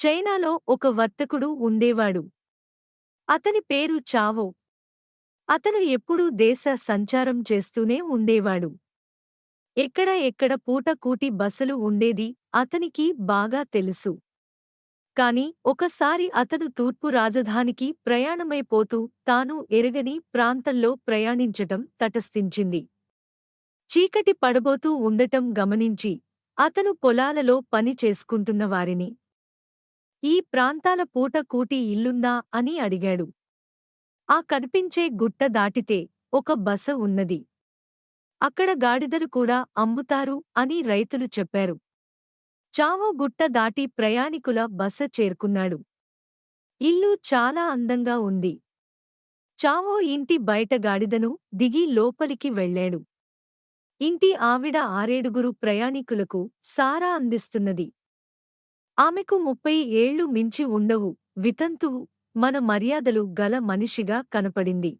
చైనాలో ఒక వర్తకుడు ఉండేవాడు. అతని పేరు చావో. అతను ఎప్పుడూ దేశ సంచారం చేస్తూనే ఉండేవాడు. ఎక్కడ పూటకూటి బసలు ఉండేది అతనికి బాగా తెలుసు. కాని ఒకసారి అతను తూర్పు రాజధానికి ప్రయాణమైపోతూ తాను ఎరగని ప్రాంతంలో ప్రయాణించటం తటస్థించింది. చీకటి పడబోతూ ఉండటం గమనించి అతను పొలాలలో పని చేసుకుంటున్న వారిని ఈ ప్రాంతాల పూటకూటి ఇల్లుందా అని అడిగాడు. ఆ కనిపించే గుట్ట దాటితే ఒక బస ఉన్నది. అక్కడ గాడిదలు కూడా అమ్ముతారు అని రైతులు చెప్పారు. చావో గుట్ట దాటి ప్రయాణికుల బస చేరుకున్నాడు. ఇల్లు చాలా అందంగా ఉంది. చావో ఇంటి బయట గాడిదను దిగి లోపలికి వెళ్ళాడు. ఇంటి ఆవిడ 6 ప్రయాణికులకు సారా అందిస్తున్నది. ఆమెకు 30 ఏళ్లు మించి ఉండవు. వితంతువు, మన మర్యాదలు గల మనిషిగా కనపడింది.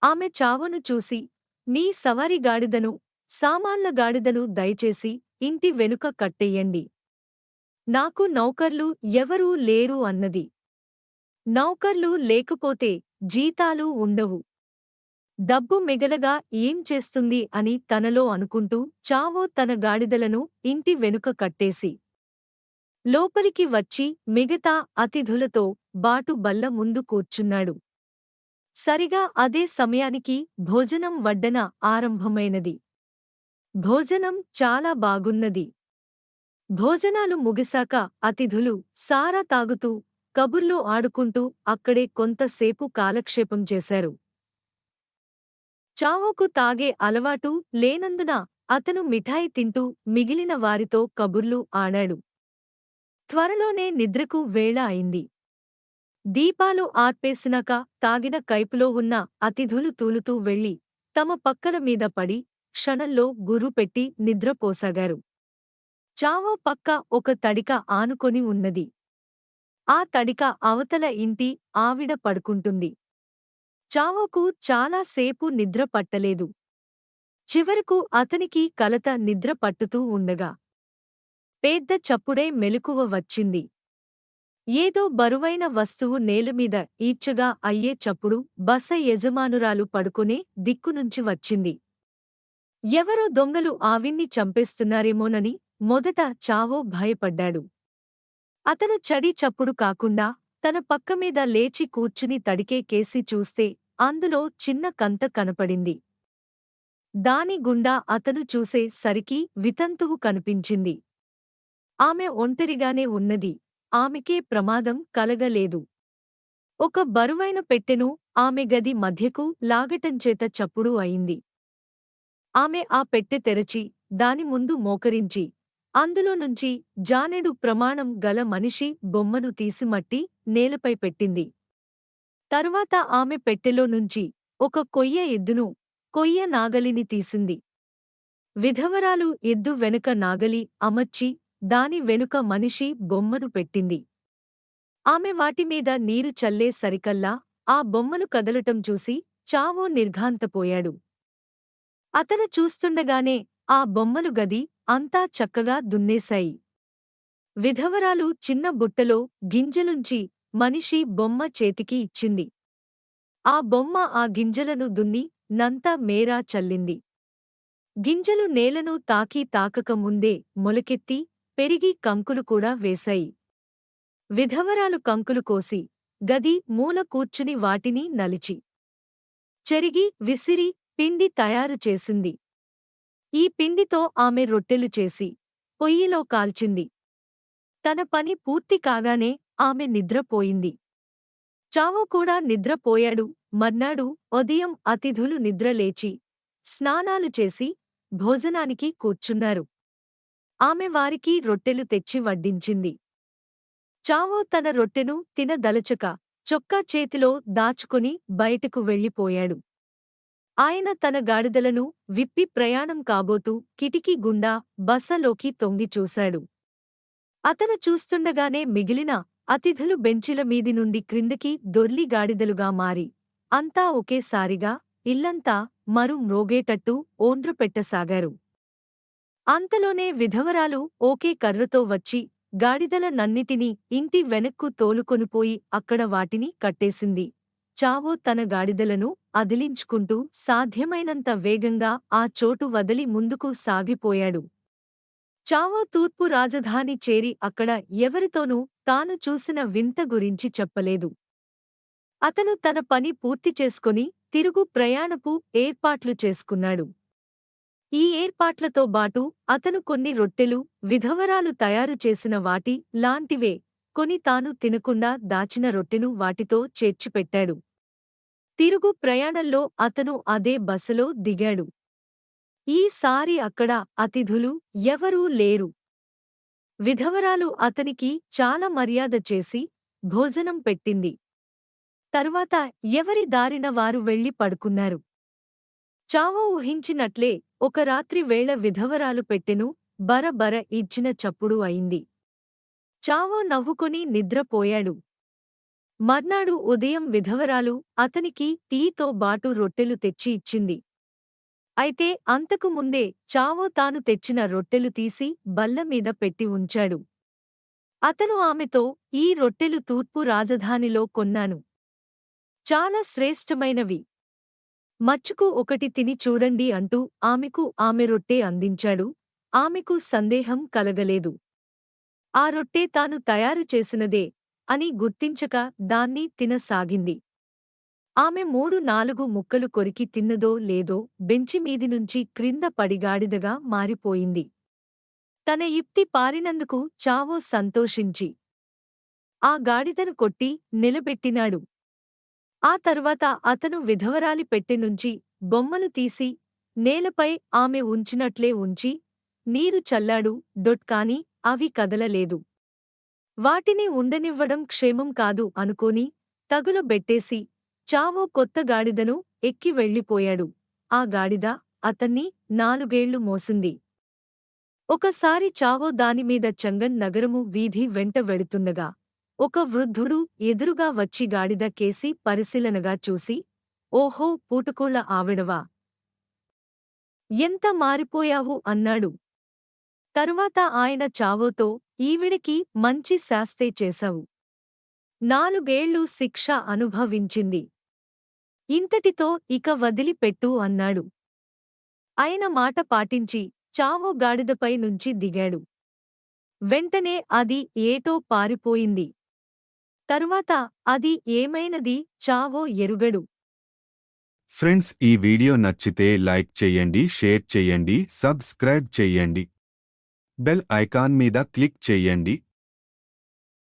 ఆమె చావోను చూసి, మీ సవారి గాడిదను, సామాన్ల గాడిదను దయచేసి ఇంటి వెనుక కట్టెయ్యండి. నాకు నౌకర్లు ఎవరూ లేరు అన్నది. నౌకర్లు లేకపోతే జీతాలు ఉండవు. డబ్బు మిగలగా ఏం చేస్తుంది అని తనలో అనుకుంటూ చావో తన గాడిదలను ఇంటి వెనుక కట్టేసి లోపలికి వచ్చి మిగతా అతిథులతో బాటు బల్ల ముందు కూర్చున్నాడు. సరిగా అదే సమయానికి భోజనం వడ్డన ఆరంభమైనది. భోజనం చాలా బాగున్నది. భోజనాలు ముగిశాక అతిథులు సారా తాగుతూ, కబుర్లు ఆడుకుంటూ అక్కడే కొంతసేపు కాలక్షేపం చేశారు. చావోకు తాగే అలవాటు లేనందున అతను మిఠాయి తింటూ మిగిలిన వారితో కబుర్లు ఆడాడు. త్వరలోనే నిద్రకు వేళ అయింది. దీపాలు ఆర్పేసినాక తాగిన కైపులో ఉన్న అతిథులు తూలుతూ వెళ్లి తమ పక్కల మీద పడి క్షణంలో గుర్రుపెట్టి నిద్రపోసాగారు. చావో పక్క ఒక తడిక ఆనుకొని ఉన్నది. ఆ తడిక అవతల ఇంటి ఆవిడ పడుకుంటుంది. చావోకు చాలా సేపు నిద్ర పట్టలేదు. చివరకు అతనికి కలత నిద్ర పట్టుతూ ఉండగా పెద్ద చప్పుడే మెలకువ వచ్చింది. ఏదో బరువైన వస్తువు నేలమీద ఈడ్చగా అయ్యే చప్పుడు బస యజమానురాలు పడుకునే దిక్కునుంచి వచ్చింది. ఎవరో దొంగలు ఆవిణ్ణి చంపేస్తున్నారేమోనని మొదట చావో భయపడ్డాడు. అతను చడి చప్పుడు కాకుండా తన పక్కమీద లేచి కూర్చుని తడికే కేసి చూస్తే అందులో చిన్న కంత కనపడింది. దాని గుండా అతను చూసే సరికి వితంతువు కనిపించింది. ఆమె ఒంటరిగానే ఉన్నది. ఆమెకే ప్రమాదం కలగలేదు. ఒక బరువైన పెట్టెను ఆమె గది మధ్యకు లాగటంచేత చప్పుడు అయింది. ఆమె ఆ పెట్టె తెరచి దాని ముందు మోకరించి అందులో నుంచి జానెడు ప్రమాణం గల మనిషి బొమ్మను తీసిమట్టి నేలపై పెట్టింది. తరువాత ఆమె పెట్టెలో నుంచి ఒక కొయ్య ఎద్దును, కొయ్య నాగలిని తీసింది. విధవరాలు ఎద్దు వెనుక నాగలి అమర్చి దాని వెనుక మనిషి బొమ్మను పెట్టింది. ఆమె వాటిమీద నీరు చల్లే సరికల్లా ఆ బొమ్మలు కదలటం చూసి చావో నిర్ఘాంతపోయాడు. అతను చూస్తుండగానే ఆ బొమ్మలు గది అంతా చక్కగా దున్నేశాయి. విధవరాలు చిన్న బుట్టలో గింజలుంచి మనిషి బొమ్మ చేతికి ఇచ్చింది. ఆ బొమ్మ ఆ గింజలను దున్ని నంతా మేరా చల్లింది. గింజలు నేలను తాకక ముందే మొలకెత్తి పెరిగి కంకులు కూడా వేశాయి. విధవరాలు కంకులు కోసి గది మూల కూర్చుని వాటిని నలిచి చెరిగి విసిరి పిండి తయారు చేసింది. ఈ పిండితో ఆమె రొట్టెలు చేసి పొయ్యిలో కాల్చింది. తన పని పూర్తి కాగానే ఆమె నిద్రపోయింది. చావో కూడా నిద్రపోయాడు. మర్నాడు ఉదయం అతిథులు నిద్రలేచి స్నానాలు చేసి భోజనానికి కూర్చున్నారు. ఆమె వారికి రొట్టెలు తెచ్చి వడ్డించింది. చావో తన రొట్టెను తినదలచక చొక్కా చేతిలో దాచుకుని బయటకు వెళ్ళిపోయాడు. ఆయన తన గాడిదలను విప్పి ప్రయాణం కాబోతూ కిటికీ గుండా బసలోకి తొంగి చూశాడు. అతను చూస్తుండగానే మిగిలిన అతిథులు బెంచిల మీది నుండి క్రిందికి దొర్లి గాడిదలుగా మారి అంతా ఒకేసారిగా ఇల్లంతా మరు మ్రోగేటట్టు ఓండ్రు పెట్టసాగారు. అంతలోనే విధవరాలు ఓకే కర్రతో వచ్చి గాడిదలనన్నిటినీ ఇంటి వెనక్కు తోలుకొనిపోయి అక్కడ వాటిని కట్టేసింది. చావో తన గాడిదలను అదిలించుకుంటూ సాధ్యమైనంత వేగంగా ఆ చోటు వదిలి ముందుకు సాగిపోయాడు. చావో తూర్పు రాజధాని చేరి అక్కడ ఎవరితోనూ తాను చూసిన వింత గురించి చెప్పలేదు. అతను తన పని పూర్తి చేసుకొని తిరుగు ప్రయాణపు ఏర్పాట్లు చేసుకున్నాడు. ఈ ఏర్పాట్లతో బాటు అతను కొన్ని రొట్టెలు విధవరాలు తయారు చేసిన వాటి లాంటివే కొని తాను తినకుండా దాచిన రొట్టెను వాటితో చేర్చిపెట్టాడు. తిరుగు ప్రయాణంలో అతను అదే బసలో దిగాడు. ఈసారి అక్కడ అతిథులు ఎవరూ లేరు. విధవరాలు అతనికి చాలా మర్యాద చేసి భోజనం పెట్టింది. తర్వాత ఎవరి దారిన వారు వెళ్లి పడుకున్నారు. చావో ఊహించినట్లే ఒక రాత్రి వేళ విధవరాలు పెట్టెను బర ఇచ్చిన చప్పుడు అయింది. చావో నవ్వుకొని నిద్రపోయాడు. మర్నాడు ఉదయం విధవరాలు అతనికి టీతో బాటు రొట్టెలు తెచ్చి ఇచ్చింది. అయితే అంతకు ముందే చావో తాను తెచ్చిన రొట్టెలు తీసి బల్లమీద పెట్టి ఉంచాడు. అతను ఆమెతో, ఈ రొట్టెలు తూర్పు రాజధానిలో కొన్నాను. చాలా శ్రేష్టమైనవి. మచ్చుకు ఒకటి తిని చూడండి అంటూ ఆమెకు ఆమె రొట్టె అందించాడు. ఆమెకు సందేహం కలగలేదు. ఆ రొట్టె తాను తయారు చేసినదే అని గుర్తించక దాన్ని తినసాగింది. ఆమె 3-4 ముక్కలు కొరికి తిన్నదో లేదో బెంచిమీదినుంచి క్రింద పడిగాడిదగా మారిపోయింది. తన యుక్తి పారినందుకు చావో సంతోషించి ఆ గాడిదను కొట్టి నిలబెట్టినాడు. ఆ తర్వాత అతను విధవరాలి పెట్టెనుంచి బొమ్మలు తీసి నేలపై ఆమె ఉంచినట్లే ఉంచి నీరు చల్లాడు. కాని అవి కదలలేదు. వాటిని ఉండనివ్వడం క్షేమం కాదు అనుకోని తగులబెట్టేసి చావో కొత్త గాడిదను ఎక్కి వెళ్ళిపోయాడు. ఆ గాడిద అతన్ని 4 ఏళ్లు మోసింది. ఒకసారి చావో దానిమీద చంగన్ నగరము వీధి వెంట వెడుతుండగా ఒక వృద్ధుడు ఎదురుగా వచ్చి గాడిద కేసి పరిశీలనగా చూసి, ఓహో, పూటకోళ్ల ఆవిడవా, ఎంత మారిపోయావు అన్నాడు. తరువాత ఆయన చావోతో, ఈవిడికి మంచి శాస్తే చేశావు. 4 ఏళ్లు శిక్ష అనుభవించింది. ఇంతటితో ఇక వదిలిపెట్టు అన్నాడు. ఆయన మాట పాటించి చావో గాడిదపై నుంచి దిగాడు. వెంటనే అది ఏటో పారిపోయింది. తరువాత అది ఏమైనది చావో ఎరుగడు. ఫ్రెండ్స్, ఈ వీడియో నచ్చితే లైక్ చేయండి, షేర్ చేయండి, సబ్స్క్రైబ్ చేయండి. బెల్ ఐకాన్ మీద క్లిక్ చేయండి.